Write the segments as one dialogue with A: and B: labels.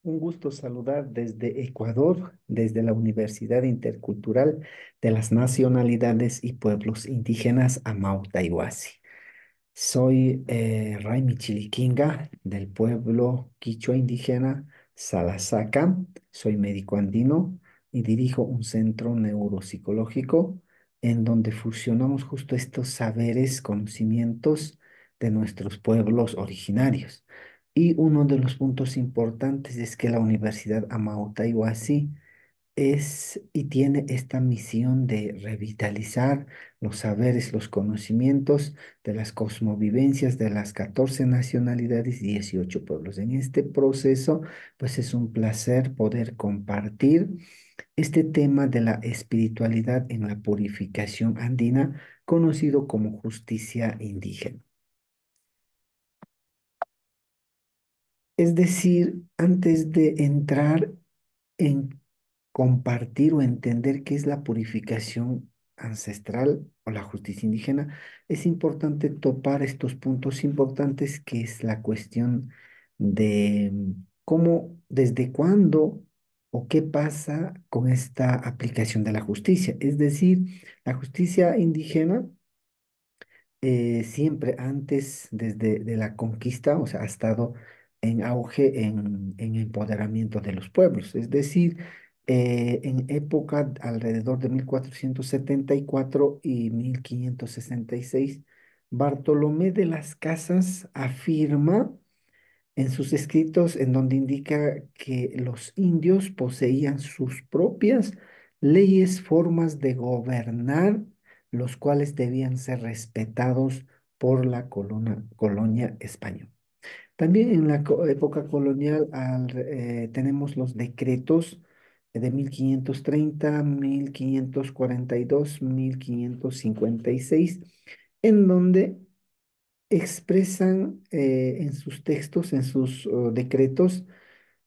A: Un gusto saludar desde Ecuador, desde la Universidad Intercultural de las Nacionalidades y Pueblos Indígenas Amauta Iwasi. Soy Raimi Chiliquinga del pueblo quichua indígena Salasaca. Soy médico andino y dirijo un centro neuropsicológico en donde fusionamos justo estos saberes, conocimientos de nuestros pueblos originarios. Y uno de los puntos importantes es que la Universidad Amauta Iwasi es y tiene esta misión de revitalizar los saberes, los conocimientos de las cosmovivencias de las 14 nacionalidades y 18 pueblos. En este proceso, pues es un placer poder compartir este tema de la espiritualidad en la purificación andina, conocido como justicia indígena. Es decir, antes de entrar en compartir o entender qué es la purificación ancestral o la justicia indígena, es importante topar estos puntos importantes que es la cuestión de cómo, desde cuándo o qué pasa con esta aplicación de la justicia. Es decir, la justicia indígena siempre antes, desde de la conquista, o sea, ha estado en auge en empoderamiento de los pueblos. Es decir, en época alrededor de 1474 y 1566, Bartolomé de las Casas afirma en sus escritos en donde indica que los indios poseían sus propias leyes, formas de gobernar, los cuales debían ser respetados por la colonia española. También en la época colonial tenemos los decretos de 1530, 1542, 1556, en donde expresan en sus textos, en sus decretos,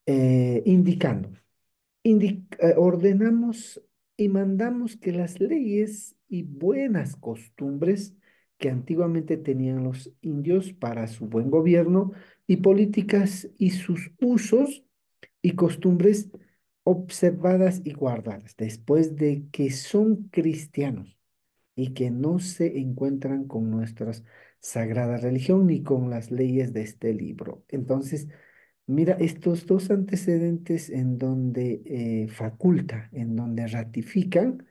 A: indicando, ordenamos y mandamos que las leyes y buenas costumbres que antiguamente tenían los indios para su buen gobierno y políticas y sus usos y costumbres observadas y guardadas después de que son cristianos y que no se encuentran con nuestra sagrada religión ni con las leyes de este libro. Entonces, mira, estos dos antecedentes en donde faculta, en donde ratifican,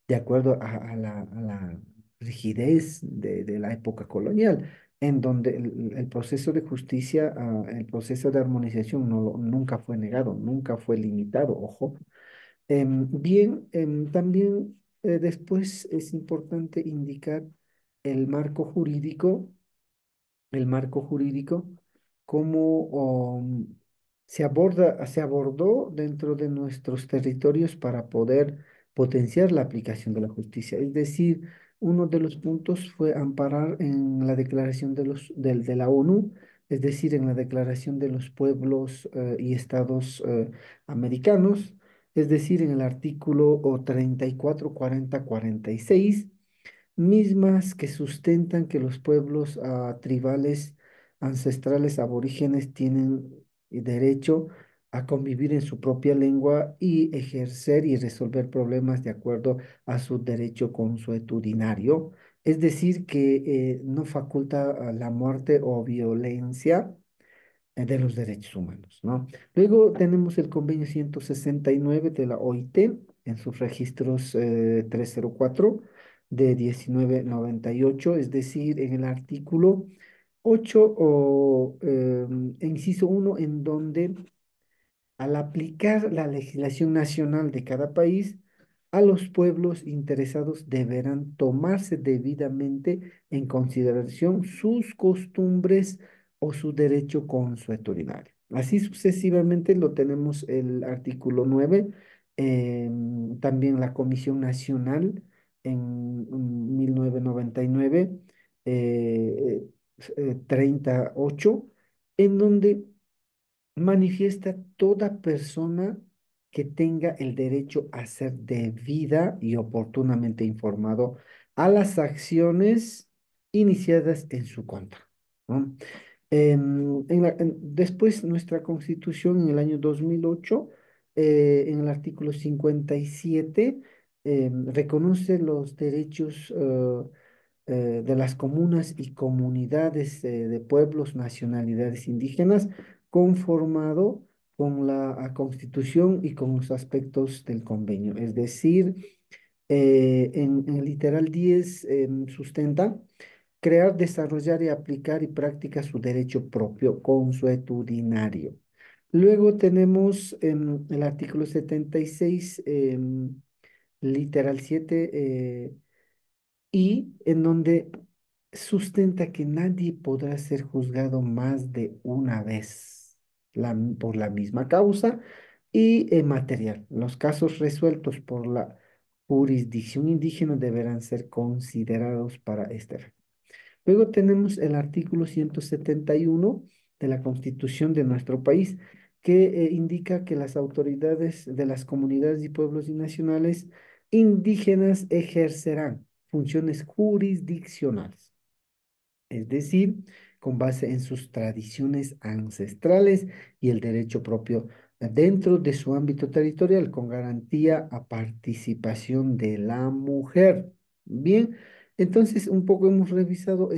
A: de acuerdo a la rigidez de la época colonial, en donde el proceso de justicia, el proceso de armonización nunca fue negado, nunca fue limitado, ojo. Bien, también después es importante indicar el marco jurídico el marco jurídico, cómo se abordó dentro de nuestros territorios para poder potenciar la aplicación de la justicia. Es decir, uno de los puntos fue amparar en la declaración de la ONU, es decir, en la declaración de los pueblos y estados americanos, es decir, en el artículo 34, 40, 46 mismas que sustentan que los pueblos tribales ancestrales aborígenes tienen derecho a convivir en su propia lengua y ejercer y resolver problemas de acuerdo a su derecho consuetudinario. Es decir, que no faculta la muerte o violencia de los derechos humanos, ¿no? Luego tenemos el convenio 169 de la OIT en sus registros 304 de 1998, es decir, en el artículo 8 o inciso 1, en donde al aplicar la legislación nacional de cada país, a los pueblos interesados deberán tomarse debidamente en consideración sus costumbres o su derecho consuetudinario. Así sucesivamente lo tenemos el artículo 9, también la Comisión Nacional en 1999, 38, en donde manifiesta toda persona que tenga el derecho a ser debida y oportunamente informado a las acciones iniciadas en su contra, ¿no? Después, nuestra Constitución en el año 2008, en el artículo 57, reconoce los derechos de las comunas y comunidades de pueblos, nacionalidades indígenas, conformado con la Constitución y con los aspectos del convenio. Es decir, en el literal 10 sustenta crear, desarrollar y aplicar y practicar su derecho propio consuetudinario. Luego tenemos el artículo 76, literal 7, y en donde sustenta que nadie podrá ser juzgado más de una vez por la misma causa y material. Los casos resueltos por la jurisdicción indígena deberán ser considerados para este efecto. Luego tenemos el artículo 171 de la Constitución de nuestro país, que indica que las autoridades de las comunidades y pueblos y nacionales indígenas ejercerán funciones jurisdiccionales, es decir, con base en sus tradiciones ancestrales y el derecho propio dentro de su ámbito territorial, con garantía a participación de la mujer. Bien, entonces un poco hemos revisado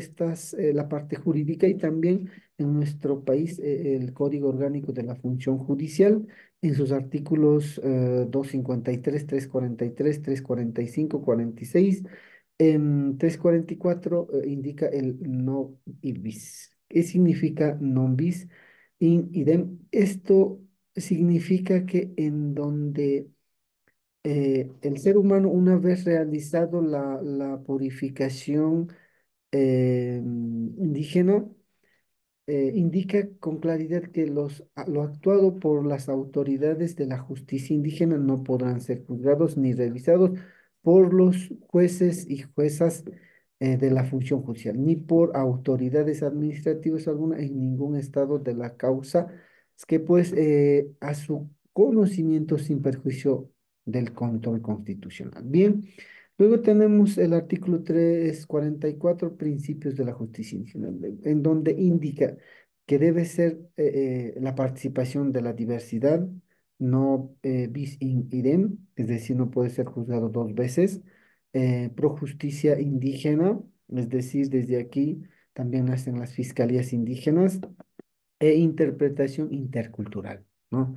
A: la parte jurídica y también en nuestro país el Código Orgánico de la Función Judicial en sus artículos 253, 343, 345, 46. 344 indica el no bis. ¿Qué significa non bis in idem? Esto significa que en donde el ser humano, una vez realizado la purificación indígena, indica con claridad que lo actuado por las autoridades de la justicia indígena no podrán ser juzgados ni revisados por los jueces y juezas de la función judicial, ni por autoridades administrativas alguna en ningún estado de la causa, es que pues a su conocimiento sin perjuicio del control constitucional. Bien. Luego tenemos el artículo 344, principios de la justicia indígena, en donde indica que debe ser la participación de la diversidad, no bis in idem, es decir, no puede ser juzgado dos veces, pro justicia indígena, es decir, desde aquí también nacen las fiscalías indígenas, e interpretación intercultural, ¿no?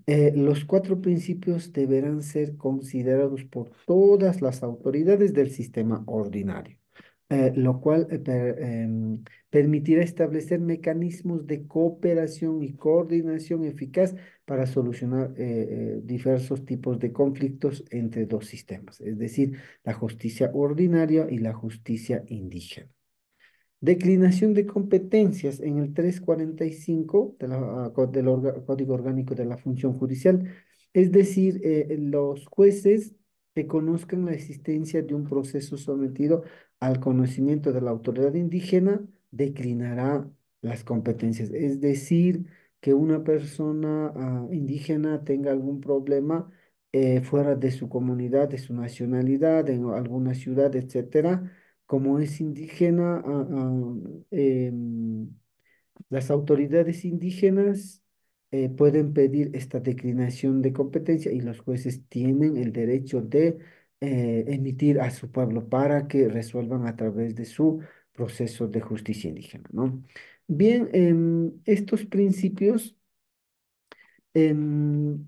A: Los cuatro principios deberán ser considerados por todas las autoridades del sistema ordinario, lo cual permitirá establecer mecanismos de cooperación y coordinación eficaz para solucionar diversos tipos de conflictos entre dos sistemas, es decir, la justicia ordinaria y la justicia indígena. Declinación de competencias en el 345 del Código Orgánico de la Función Judicial, es decir, los jueces reconozcan la existencia de un proceso sometido al conocimiento de la autoridad indígena, declinará las competencias. Es decir, que una persona indígena tenga algún problema fuera de su comunidad, de su nacionalidad, en alguna ciudad, etcétera, como es indígena, las autoridades indígenas pueden pedir esta declinación de competencia y los jueces tienen el derecho de emitir a su pueblo para que resuelvan a través de su proceso de justicia indígena, ¿no? Bien, estos principios em,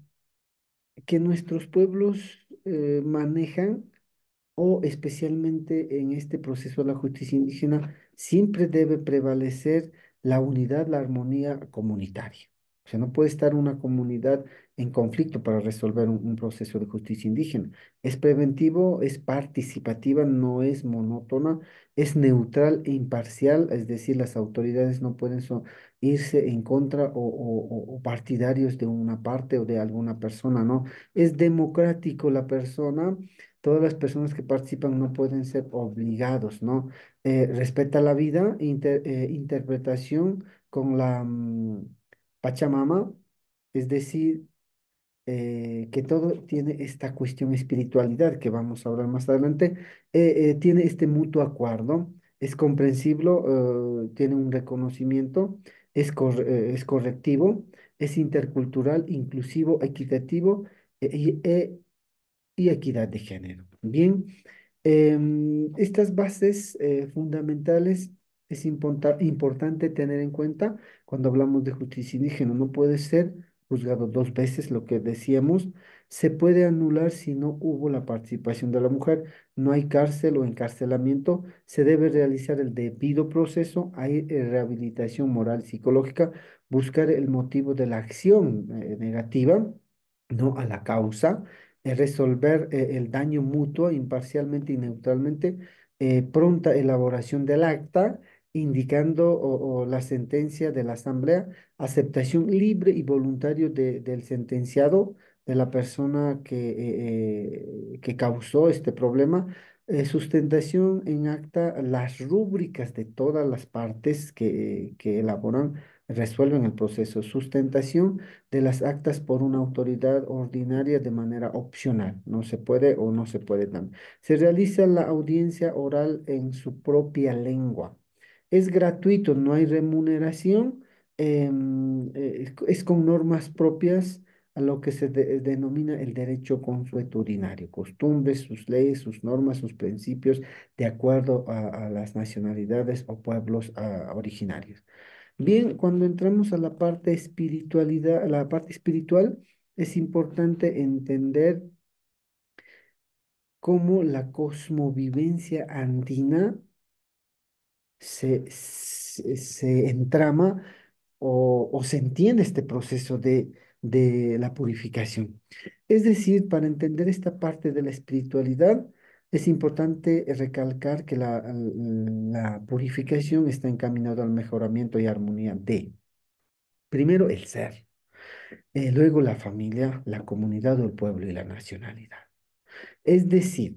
A: que nuestros pueblos manejan o especialmente en este proceso de la justicia indígena, siempre debe prevalecer la unidad, la armonía comunitaria. O sea, no puede estar una comunidad en conflicto para resolver un proceso de justicia indígena. Es preventivo, es participativa, no es monótona, es neutral e imparcial, es decir, las autoridades no pueden irse en contra o partidarios de una parte o de alguna persona, ¿no? Es democrático la persona, todas las personas que participan no pueden ser obligados, ¿no? Respeta la vida, interpretación con la Pachamama, es decir, que todo tiene esta cuestión espiritualidad que vamos a hablar más adelante, tiene este mutuo acuerdo, es comprensible, tiene un reconocimiento es correctivo, es intercultural, inclusivo, equitativo y equidad de género. Bien, estas bases fundamentales es importante tener en cuenta cuando hablamos de justicia indígena. No puede ser juzgado dos veces, lo que decíamos. Se puede anular si no hubo la participación de la mujer. No hay cárcel o encarcelamiento. Se debe realizar el debido proceso. Hay rehabilitación moral, psicológica, buscar el motivo de la acción negativa, no a la causa, resolver el daño mutuo imparcialmente y neutralmente, pronta elaboración del acta, indicando o la sentencia de la asamblea, aceptación libre y voluntario del sentenciado, de la persona que causó este problema, sustentación en acta, las rúbricas de todas las partes que elaboran, resuelven el proceso, sustentación de las actas por una autoridad ordinaria de manera opcional. No se puede o no se puede también. Se realiza la audiencia oral en su propia lengua. Es gratuito, no hay remuneración. Es con normas propias a lo que se denomina el derecho consuetudinario, costumbres, sus leyes, sus normas, sus principios, de acuerdo a las nacionalidades o pueblos originarios. Bien, cuando entramos a la parte espiritualidad, a la parte espiritual, es importante entender cómo la cosmovivencia andina se entrama o se entiende este proceso de la purificación. Es decir, para entender esta parte de la espiritualidad, es importante recalcar que la purificación está encaminada al mejoramiento y armonía de, primero, el ser. Luego la familia, la comunidad o el pueblo y la nacionalidad. Es decir,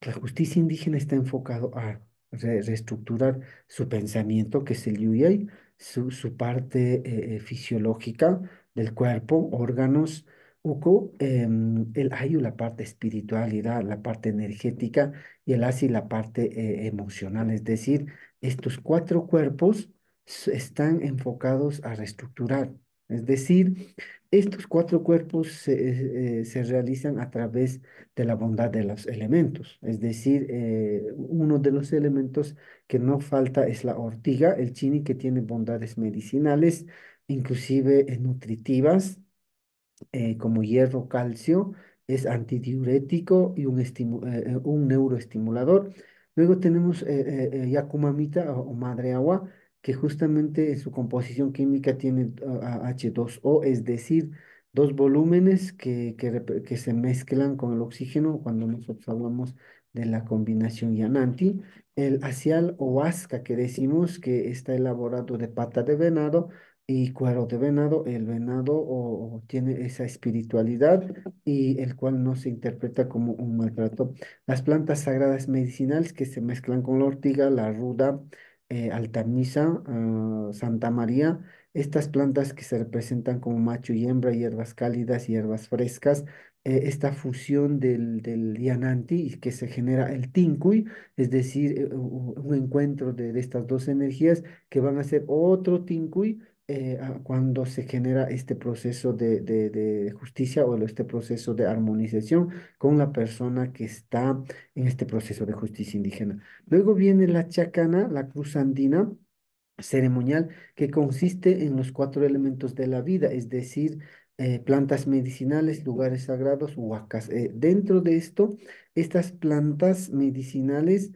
A: la justicia indígena está enfocado a reestructurar su pensamiento, que es el yuyay, su parte fisiológica del cuerpo, órganos, uko, el ayu, la parte espiritualidad, la parte energética, y el asi, la parte emocional. Es decir, estos cuatro cuerpos están enfocados a reestructurar. Es decir, estos cuatro cuerpos se realizan a través de la bondad de los elementos. Es decir, uno de los elementos que no falta es la ortiga, el chini, que tiene bondades medicinales, inclusive nutritivas, como hierro, calcio, es antidiurético y un neuroestimulador. Luego tenemos Yakumamita o madre agua, que justamente en su composición química tiene H2O, es decir, dos volúmenes que se mezclan con el oxígeno cuando nosotros hablamos de la combinación Yananti. El asial o asca, que decimos que está elaborado de pata de venado y cuero de venado. El venado o tiene esa espiritualidad y el cual no se interpreta como un maltrato. Las plantas sagradas medicinales que se mezclan con la ortiga, la ruda, altamisa, Santa María. Estas plantas que se representan como macho y hembra, hierbas cálidas, hierbas frescas. Esta fusión del Yananti y que se genera el Tincuy, es decir, un encuentro de estas dos energías que van a ser otro Tincuy cuando se genera este proceso de justicia o este proceso de armonización con la persona que está en este proceso de justicia indígena. Luego viene la chacana, la cruz andina ceremonial, que consiste en los cuatro elementos de la vida, es decir, plantas medicinales, lugares sagrados, huacas. Dentro de esto, estas plantas medicinales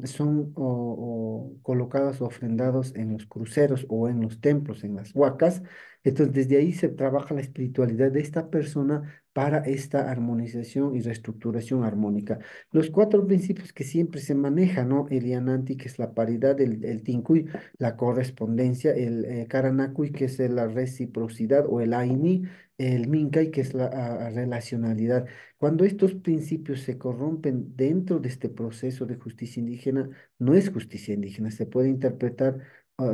A: son o colocadas o ofrendados en los cruceros o en los templos, en las huacas. Entonces, desde ahí se trabaja la espiritualidad de esta persona para esta armonización y reestructuración armónica. Los cuatro principios que siempre se manejan, ¿no? El Yananti, que es la paridad, el Tincuy, la correspondencia, el Karanakui, que es la reciprocidad, o el Aini, el Minkai, que es la relacionalidad. Cuando estos principios se corrompen dentro de este proceso de justicia indígena, no es justicia indígena, se puede interpretar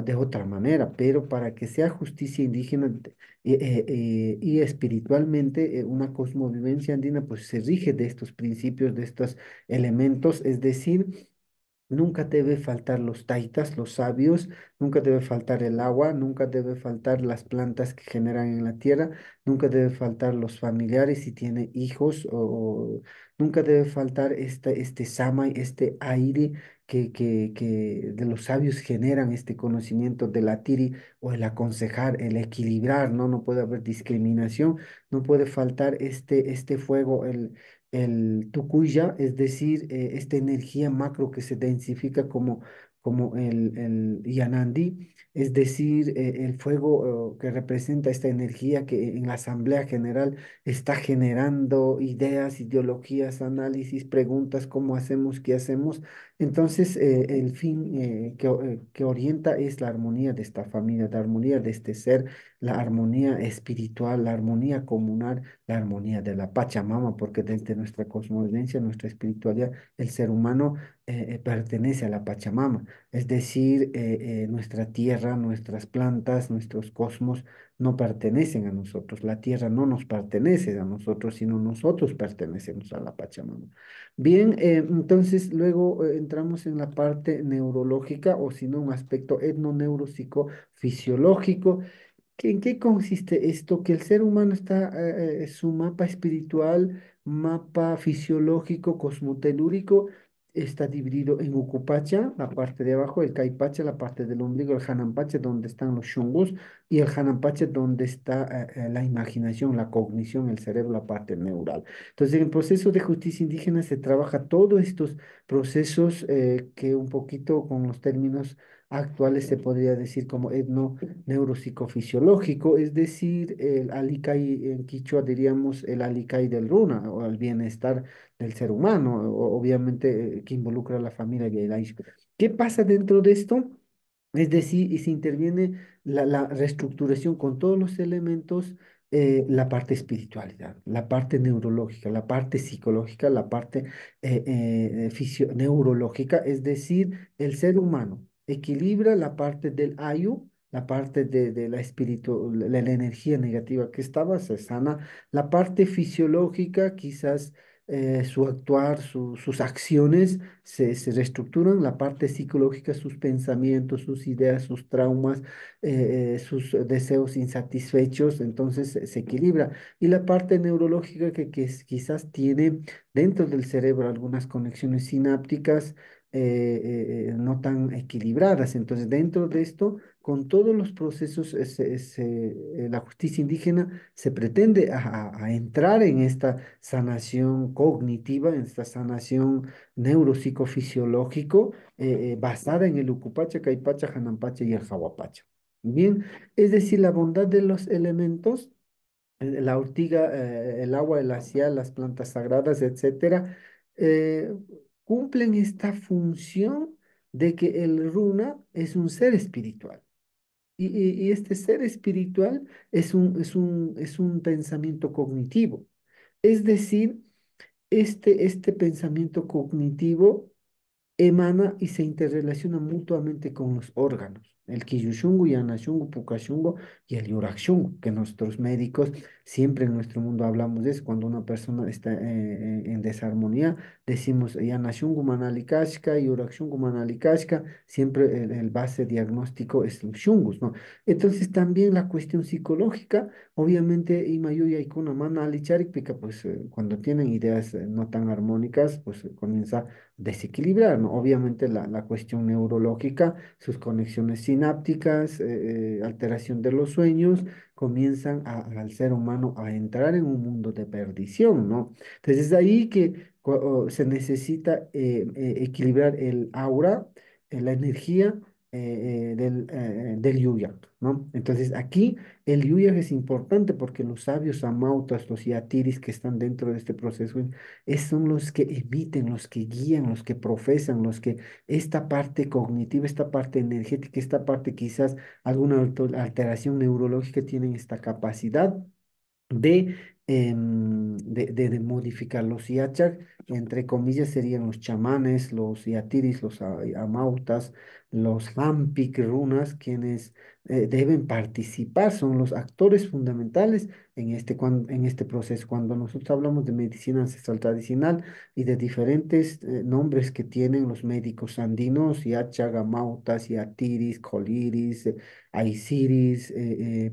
A: de otra manera, pero para que sea justicia indígena y espiritualmente una cosmovivencia andina, pues se rige de estos principios, de estos elementos, es decir, Nunca debe faltar los taitas, los sabios, nunca debe faltar el agua, nunca debe faltar las plantas que generan en la tierra, nunca debe faltar los familiares si tiene hijos, nunca debe faltar este samay, este aire que de los sabios generan este conocimiento de la tiri o el aconsejar, el equilibrar, ¿no? No puede haber discriminación, no puede faltar este fuego, el tucuya, es decir, esta energía macro que se densifica como el yanandi, es decir, el fuego que representa esta energía que en la Asamblea General está generando ideas, ideologías, análisis, preguntas, cómo hacemos, qué hacemos. Entonces, el fin que orienta es la armonía de esta familia, la armonía de este ser, la armonía espiritual, la armonía comunal, la armonía de la Pachamama, porque desde nuestra cosmovidencia, nuestra espiritualidad, el ser humano pertenece a la Pachamama, es decir, nuestra tierra, nuestras plantas, nuestros cosmos no pertenecen a nosotros, la tierra no nos pertenece a nosotros, sino nosotros pertenecemos a la Pachamama. Bien, entonces luego entramos en la parte neurológica o si no, un aspecto etnoneuropsicofisiológico. ¿En qué consiste esto? Que el ser humano está, su mapa espiritual, mapa fisiológico, cosmotelúrico, está dividido en Ucupacha, la parte de abajo, el Caipacha, la parte del ombligo, el Janampacha, donde están los Shungus, y el Janampacha, donde está la imaginación, la cognición, el cerebro, la parte neural. Entonces, en el proceso de justicia indígena se trabaja todos estos procesos que un poquito con los términos actuales se podría decir como etno neuropsicofisiológico, es decir, el alikai en quichua diríamos el alikai del runa o el bienestar del ser humano, obviamente que involucra a la familia Yairaish. ¿Qué pasa dentro de esto? Es decir, y se interviene la reestructuración con todos los elementos, la parte espiritualidad, la parte neurológica, la parte psicológica, la parte neurológica, es decir, el ser humano equilibra la parte del ayu, la parte de la espíritu, la energía negativa que estaba, se sana, la parte fisiológica, quizás su actuar, sus acciones se reestructuran, la parte psicológica, sus pensamientos, sus ideas, sus traumas, sus deseos insatisfechos, entonces se equilibra. Y la parte neurológica quizás tiene dentro del cerebro algunas conexiones sinápticas no tan equilibradas. Entonces, dentro de esto, con todos los procesos, la justicia indígena se pretende a entrar en esta sanación cognitiva, en esta sanación neuropsicofisiológico basada en el Ucupacha, Caipacha, Janampacha y el Jahuapacha. Bien, es decir, la bondad de los elementos, la ortiga, el agua, el acial, las plantas sagradas, etcétera, eh, cumplen esta función de que el runa es un ser espiritual. Y este ser espiritual es un pensamiento cognitivo. Es decir, este pensamiento cognitivo emana y se interrelaciona mutuamente con los órganos, el Kiyushungu, Yanashungu, Pukashungu y el Yuraxungu, que nuestros médicos siempre en nuestro mundo hablamos de eso. Cuando una persona está en desarmonía, decimos Yanashungu Manalikashka, Yuraxungu Manalikashka, siempre el base diagnóstico es los shungus, ¿no? Entonces también la cuestión psicológica, obviamente, Imayuya y Kuna Manalicharik, pues cuando tienen ideas no tan armónicas, pues comienza desequilibrar, ¿no? Obviamente la cuestión neurológica, sus conexiones sinápticas, alteración de los sueños, comienzan al ser humano a entrar en un mundo de perdición, ¿no? Entonces es ahí que se necesita equilibrar el aura, la energía del yuyak, ¿no? Entonces aquí el yuyak es importante porque los sabios amautas, los yatiris que están dentro de este proceso son los que emiten, los que guían, los que profesan, los que esta parte cognitiva, esta parte energética, esta parte quizás alguna alteración neurológica tienen esta capacidad de, de modificar los yachak, entre comillas serían los chamanes, los yatiris, los amautas, los hampik runas, quienes deben participar, son los actores fundamentales en este proceso. Cuando nosotros hablamos de medicina ancestral tradicional y de diferentes nombres que tienen los médicos andinos, Yacha, Gamautas, Yatiris, Coliris, Aisiris,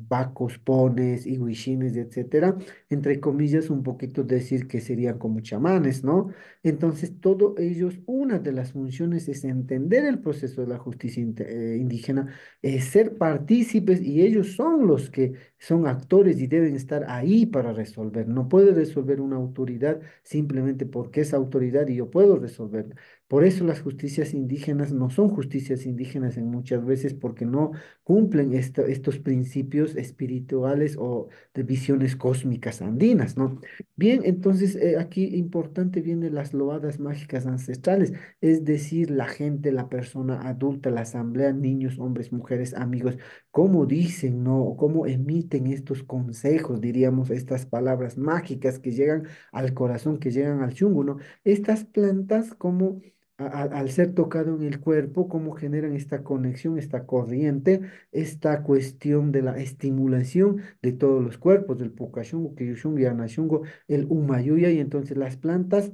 A: Pacos, Pones, Ihuishines, etcétera, entre comillas, un poquito decir que serían como chamanes, ¿no? Entonces, todos ellos, una de las funciones es entender el proceso de la justicia indígena, ser partícipes, y ellos son los que son actores y deben estar ahí para resolver. No puede resolver una autoridad simplemente porque es autoridad y yo puedo resolver. Por eso las justicias indígenas no son justicias indígenas en muchas veces porque no cumplen estos principios espirituales o de visiones cósmicas andinas, ¿no? Bien, entonces aquí importante vienen las loadas mágicas ancestrales, es decir, la gente, la persona adulta, la asamblea, niños, hombres, mujeres, amigos, cómo dicen, ¿no? Cómo emiten estos consejos, diríamos, estas palabras mágicas que llegan al corazón, que llegan al chungo, ¿no? Estas plantas, como al ser tocado en el cuerpo, cómo generan esta conexión, esta corriente, esta cuestión de la estimulación de todos los cuerpos, del Pukashungo, Kiyushungo, Yanashungo, el Umayuya, y entonces las plantas.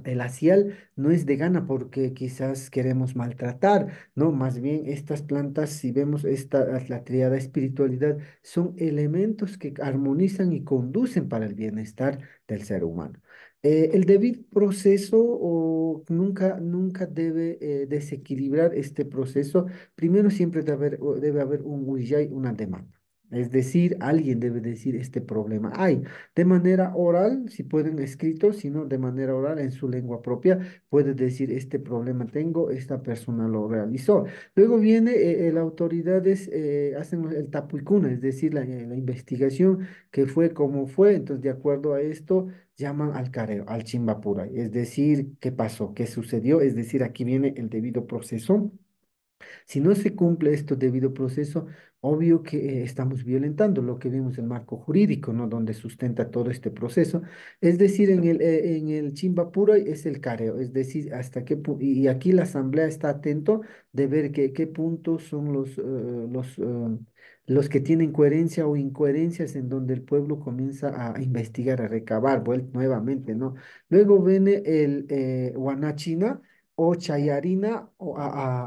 A: El asial no es de gana porque quizás queremos maltratar, ¿no? Más bien estas plantas, si vemos la triada espiritualidad, son elementos que armonizan y conducen para el bienestar del ser humano. El debido proceso nunca debe desequilibrar este proceso. Primero siempre debe haber un uyay, una demanda. Es decir, alguien debe decir este problema hay de manera oral, si pueden escrito, sino de manera oral en su lengua propia, puede decir este problema tengo, esta persona lo realizó. Luego viene, las autoridades hacen el tapuicuna, es decir, la investigación que fue como fue, entonces de acuerdo a esto llaman al careo, al chimbapura, es decir, qué pasó, qué sucedió, es decir, aquí viene el debido proceso. Si no se cumple esto debido proceso, obvio que estamos violentando lo que vimos el marco jurídico, ¿no? Donde sustenta todo este proceso. Es decir, en el Chimbapura es el careo, es decir, hasta qué punto, y aquí la asamblea está atento de ver qué puntos son los que tienen coherencia o incoherencias en donde el pueblo comienza a investigar, a recabar, nuevamente, ¿no? Luego viene el Huanachina o Chayarina o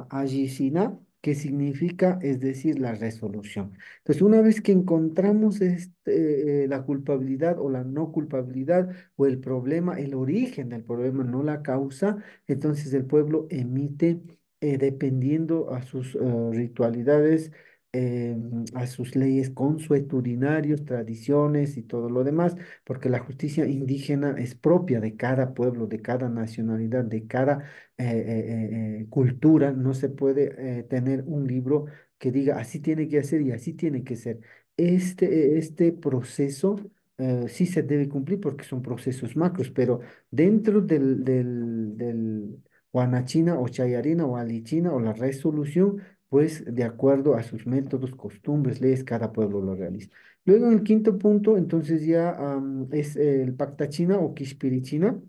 A: Ayicina, que significa, es decir, la resolución. Entonces, una vez que encontramos la culpabilidad o la no culpabilidad o el problema, el origen del problema, no la causa, entonces el pueblo emite, dependiendo a sus ritualidades, eh, a sus leyes consuetudinarios, tradiciones y todo lo demás, porque la justicia indígena es propia de cada pueblo, de cada nacionalidad, de cada cultura. No se puede tener un libro que diga así tiene que ser y así tiene que ser. Este proceso sí se debe cumplir porque son procesos macros, pero dentro del Guanachina o Chayarina o Alichina o la resolución, pues de acuerdo a sus métodos, costumbres, leyes, cada pueblo lo realiza. Luego en el quinto punto, entonces ya es el Pactachina o Quixpirichina,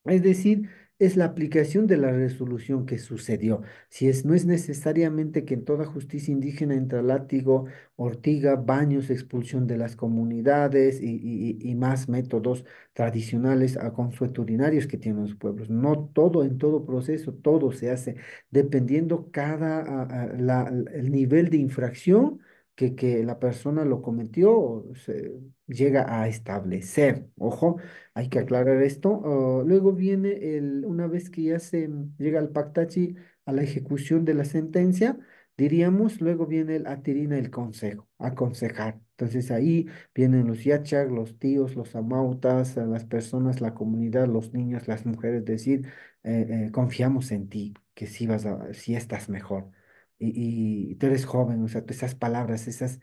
A: es decir, es la aplicación de la resolución que sucedió. Si es, no es necesariamente que en toda justicia indígena entra látigo, ortiga, baños, expulsión de las comunidades y más métodos tradicionales consuetudinarios que tienen los pueblos. No todo, en todo proceso, todo se hace dependiendo el nivel de infracción que la persona lo cometió o se llega a establecer. Ojo, hay que aclarar esto. Luego viene una vez que ya se llega al Pactachi a la ejecución de la sentencia, diríamos, luego viene el Atirina, el consejo, aconsejar. Entonces ahí vienen los yachag, los tíos, los amautas, a las personas, la comunidad, los niños, las mujeres, decir, confiamos en ti, que sí estás mejor. Y tú eres joven, o sea, esas palabras, esas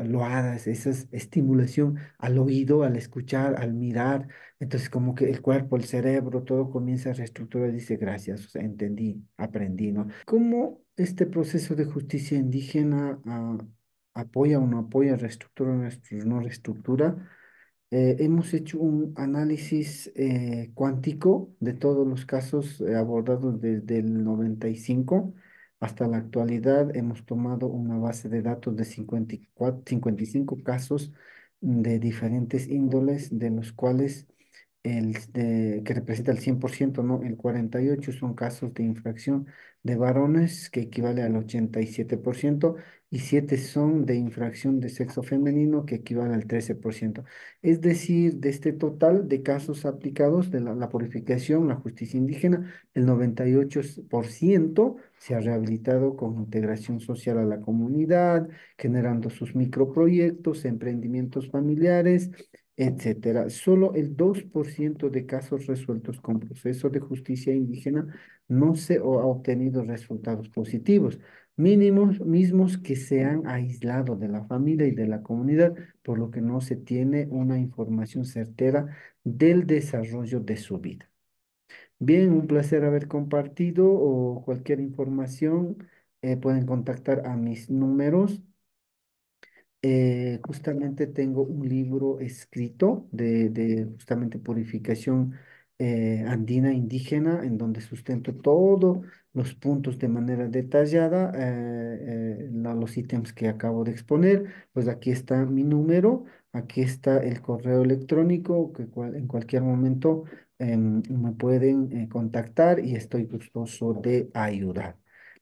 A: loadas, esa estimulación al oído, al escuchar, al mirar, entonces como que el cuerpo, el cerebro, todo comienza a reestructurar y dice gracias, o sea, entendí, aprendí, ¿no? ¿Cómo este proceso de justicia indígena apoya o no apoya, reestructura o no reestructura? Hemos hecho un análisis cuántico de todos los casos abordados desde el 95. Hasta la actualidad hemos tomado una base de datos de 55 casos de diferentes índoles, de los cuales que representa el 100%, ¿no? El 48 son casos de infracción de varones, que equivale al 87%, y 7 son de infracción de sexo femenino, que equivale al 13%. Es decir, de este total de casos aplicados de la purificación, la justicia indígena, el 98% se ha rehabilitado con integración social a la comunidad, generando sus microproyectos, emprendimientos familiares, etcétera. Solo el 2% de casos resueltos con proceso de justicia indígena no se ha obtenido resultados positivos, mínimos mismos que se han aislado de la familia y de la comunidad, por lo que no se tiene una información certera del desarrollo de su vida. Bien, un placer haber compartido, o cualquier información pueden contactar a mis números. Justamente tengo un libro escrito de justamente purificación andina indígena, en donde sustento todos los puntos de manera detallada, los ítems que acabo de exponer. Pues aquí está mi número, aquí está el correo electrónico, que en cualquier momento me pueden contactar, y estoy gustoso de ayudar.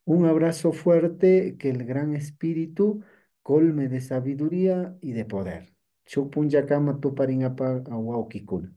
A: Un abrazo fuerte, que el gran espíritu colme de sabiduría y de poder. Chupun yakama tuparin apa awaukikuna.